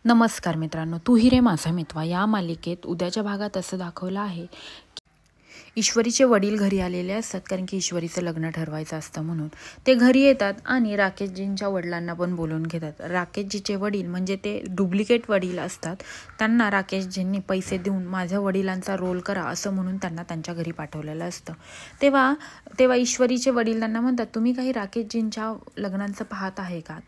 नमस्कार मित्रांनो, तू ही रे माझा मितवा या मालिकेत उद्याच्या भागात असं दाखवलं आहे की ईश्वरीचे वडील घरी आलेले असतात, कारण की ईश्वरीचं लग्न ठरवायचं असतं म्हणून ते घरी येतात आणि राकेशजींच्या वडिलांना पण बोलवून घेतात. राकेशजीचे वडील म्हणजे ते डुप्लिकेट वडील असतात. त्यांना राकेशजींनी पैसे देऊन माझ्या वडिलांचा रोल करा असं म्हणून त्यांना त्यांच्या घरी पाठवलेलं असतं. तेव्हा ईश्वरीचे वडील त्यांना म्हणतात, तुम्ही काही राकेशजींच्या लग्नांचं पाहत आहे का?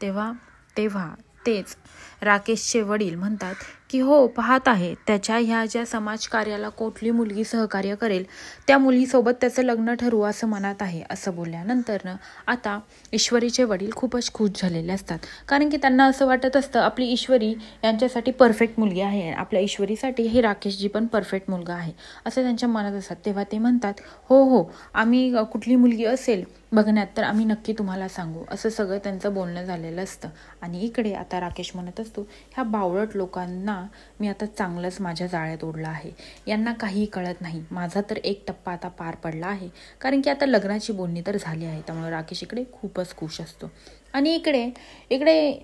तेव्हा तेच राकेशचे वडील म्हणतात की हो, पाहत आहे. त्याच्या ह्या ज्या समाजकार्याला कुठली मुलगी सहकार्य करेल त्या मुलीसोबत त्याचं लग्न ठरवू असं मनात आहे. असं बोलल्यानंतर आता ईश्वरीचे वडील खूपच खुश झालेले असतात, कारण की त्यांना असं वाटत असतं आपली ईश्वरी यांच्यासाठी परफेक्ट मुलगी आहे, आपल्या ईश्वरीसाठी हे राकेशजी पण परफेक्ट मुलगा आहे असं त्यांच्या मनात असतात. तेव्हा ते म्हणतात हो, आम्ही कुठली मुलगी असेल बघण्यात तर आम्ही नक्की तुम्हाला सांगू, असं सगळं त्यांचं बोलणं झालेलं असतं. आणि इकडे आता राकेश म्हणत असतो, ह्या बावळट लोकांना मी आता चांगलंच माझ्या जाळ्यात ओढलं आहे. यांना काहीही कळत नाही. माझा तर एक टप्पा आता पार पडला आहे, कारण की आता लग्नाची बोलणी तर झाली आहे. त्यामुळे राकेश इकडे खूपच खुश असतो. आणि इकडे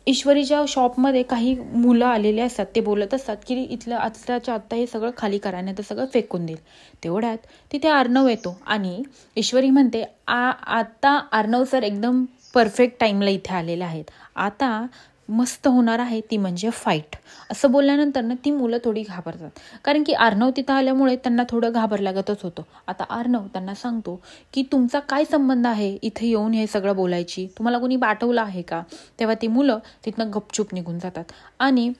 ईश्वरीच्या शॉपमध्ये काही मुलं आलेले असतात. ते बोलत असतात की इथलं आत्ताच्या आत्ता हे सगळं खाली करा, नाही तर सगळं फेकून देईल. तेवढ्यात तिथे अर्णव येतो आणि ईश्वरी म्हणते, आता अर्णव सर एकदम परफेक्ट टाईमला इथे आलेले आहेत. आता मस्त होणार आहे, ती म्हणजे फाईट. असं बोलल्यानंतर ती मुलं थोडी घाबरतात, कारण की अर्णव तिथं आल्यामुळे त्यांना थोडं घाबरल्यागतच होतं. आता अर्णव त्यांना सांगतो की तुमचा काय संबंध आहे इथे येऊन हे सगळं बोलायची? तुम्हाला कोणी पाठवलं आहे का? तेव्हा ती मुलं तिथनं गपचूप निघून जातात. आणि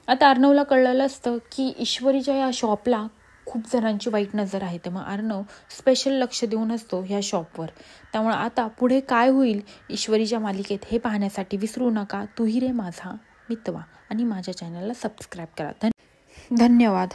आता अर्णवला कळलेलं असतं की ईश्वरीच्या या शॉपला खूप जणांची वाईट नजर आहे. तेव्हा अर्णव स्पेशल लक्ष देऊन असतो ह्या शॉपवर. त्यामुळे आता पुढे काय होईल ईश्वरीच्या मालिकेत हे पाहण्यासाठी विसरू नका तू ही रे माझा मितवा आणि माझ्या चॅनलला सबस्क्राईब करा. धन्यवाद.